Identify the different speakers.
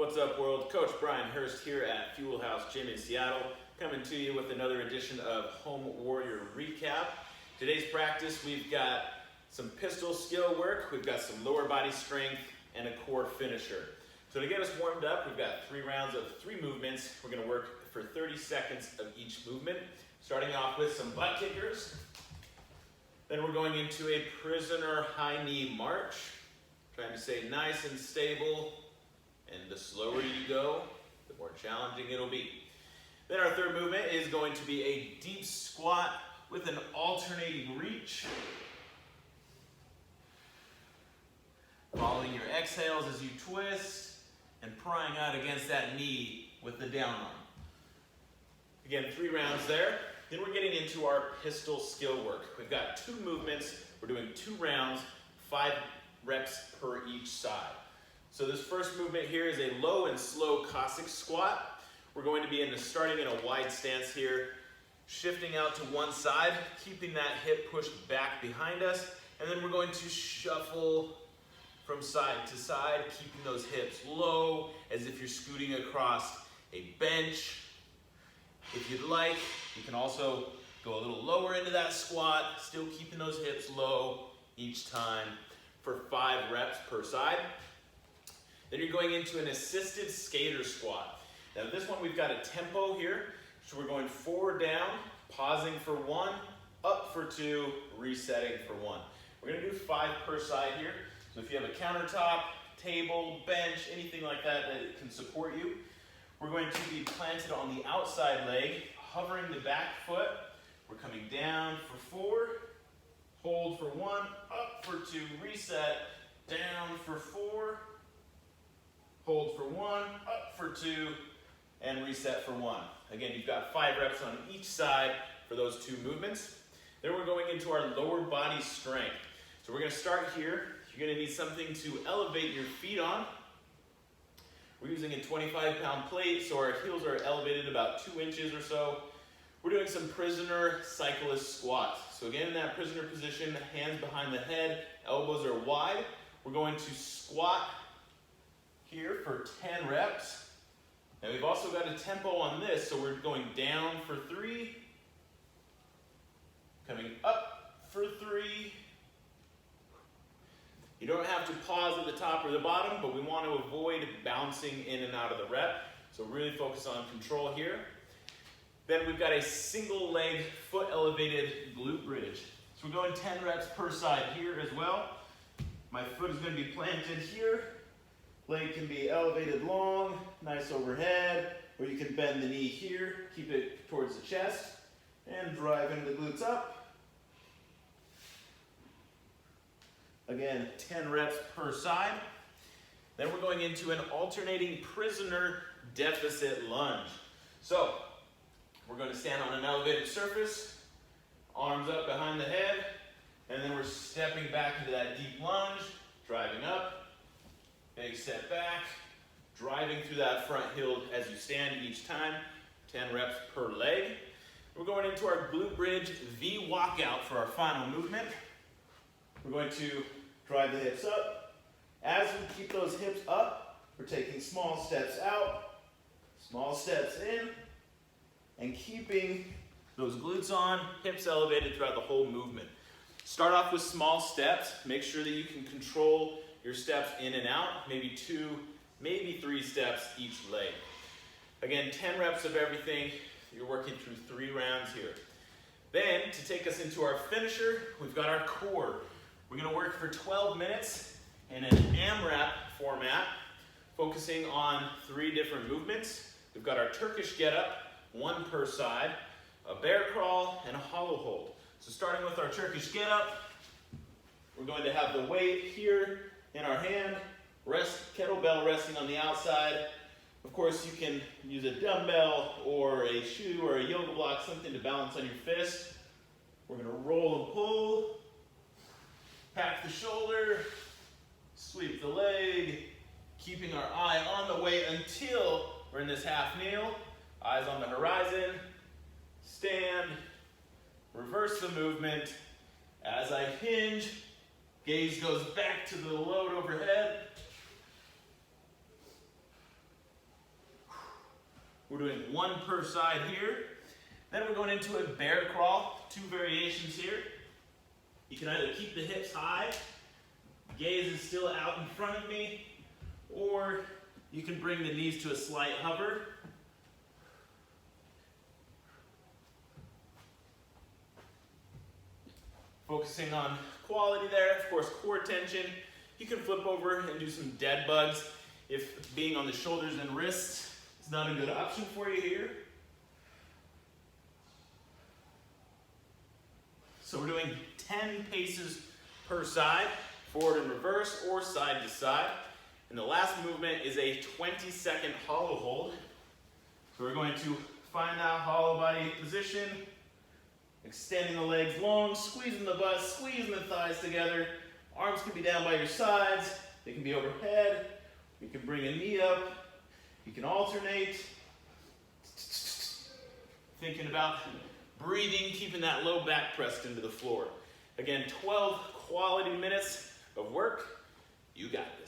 Speaker 1: What's up, world? Coach Brian Hurst here at Fuel House Gym in Seattle, coming to you with another edition of Home Warrior Recap. Today's practice, we've got some pistol skill work, we've got some lower body strength, and a core finisher. So to get us warmed up, we've got 3 rounds of 3 movements. We're going to work for 30 seconds of each movement, starting off with some butt kickers. Then we're going into a prisoner high knee march, trying to stay nice and stable. And the slower you go, the more challenging it'll be. Then our third movement is going to be a deep squat with an alternating reach. Following your exhales as you twist and prying out against that knee with the down arm. Again, 3 rounds there. Then we're getting into our pistol skill work. We've got 2 movements. We're doing 2 rounds, 5 reps per each side. So this first movement here is a low and slow Cossack squat. We're going to be starting in a wide stance here, shifting out to one side, keeping that hip pushed back behind us, and then we're going to shuffle from side to side, keeping those hips low as if you're scooting across a bench. If you'd like, you can also go a little lower into that squat, still keeping those hips low each time for 5 reps per side. Then you're going into an assisted skater squat. Now this one we've got a tempo here. So we're going forward down, pausing for 1, up for 2, resetting for 1. We're gonna do 5 per side here. So if you have a countertop, table, bench, anything like that that can support you, we're going to be planted on the outside leg, hovering the back foot. We're coming down for 4, hold for 1, up for 2, reset, down for 4, hold for 1, up for 2, and reset for 1. Again, you've got 5 reps on each side for those 2 movements. Then we're going into our lower body strength. So we're going to start here. You're going to need something to elevate your feet on. We're using a 25-pound plate, so our heels are elevated about 2 inches or so. We're doing some prisoner cyclist squats. So again, in that prisoner position, hands behind the head, elbows are wide. We're going to squat here for 10 reps. Now we've also got a tempo on this, so we're going down for 3, coming up for 3. You don't have to pause at the top or the bottom, but we want to avoid bouncing in and out of the rep. So really focus on control here. Then we've got a single leg foot elevated glute bridge. So we're going 10 reps per side here as well. My foot is going to be planted here. Leg can be elevated long, nice overhead, or you can bend the knee here, keep it towards the chest, and driving the glutes up. Again, 10 reps per side. Then we're going into an alternating prisoner deficit lunge. So, we're going to stand on an elevated surface, arms up behind the head, and then we're stepping back into that deep lunge, driving up. Big step back, driving through that front heel as you stand each time, 10 reps per leg. We're going into our glute bridge V walkout for our final movement. We're going to drive the hips up. As we keep those hips up, we're taking small steps out, small steps in, and keeping those glutes on, hips elevated throughout the whole movement. Start off with small steps. Make sure that you can control your steps in and out, maybe 2, maybe 3 steps each leg. Again, 10 reps of everything. You're working through 3 rounds here. Then, to take us into our finisher, we've got our core. We're going to work for 12 minutes in an AMRAP format, focusing on 3 different movements. We've got our Turkish get-up, 1 per side, a bear crawl, and a hollow hold. So starting with our Turkish get-up, we're going to have the weight here in our hand, kettlebell resting on the outside. Of course, you can use a dumbbell or a shoe or a yoga block, something to balance on your fist. We're going to roll and pull, pack the shoulder, sweep the leg, keeping our eye on the weight until we're in this half kneel. Eyes on the horizon, stand, reverse the movement. As I hinge, gaze goes back to the load overhead. We're doing 1 per side here. Then we're going into a bear crawl, 2 variations here. You can either keep the hips high, gaze is still out in front of me, or you can bring the knees to a slight hover. Focusing on quality there, of course, core tension. You can flip over and do some dead bugs if being on the shoulders and wrists is not a good option for you here. So we're doing 10 paces per side, forward and reverse or side to side. And the last movement is a 20-second hollow hold. So we're going to find that hollow body position, extending the legs long, squeezing the butt, squeezing the thighs together. Arms can be down by your sides, they can be overhead. You can bring a knee up, you can alternate. Thinking about breathing, keeping that low back pressed into the floor. Again, 12 quality minutes of work. You got this.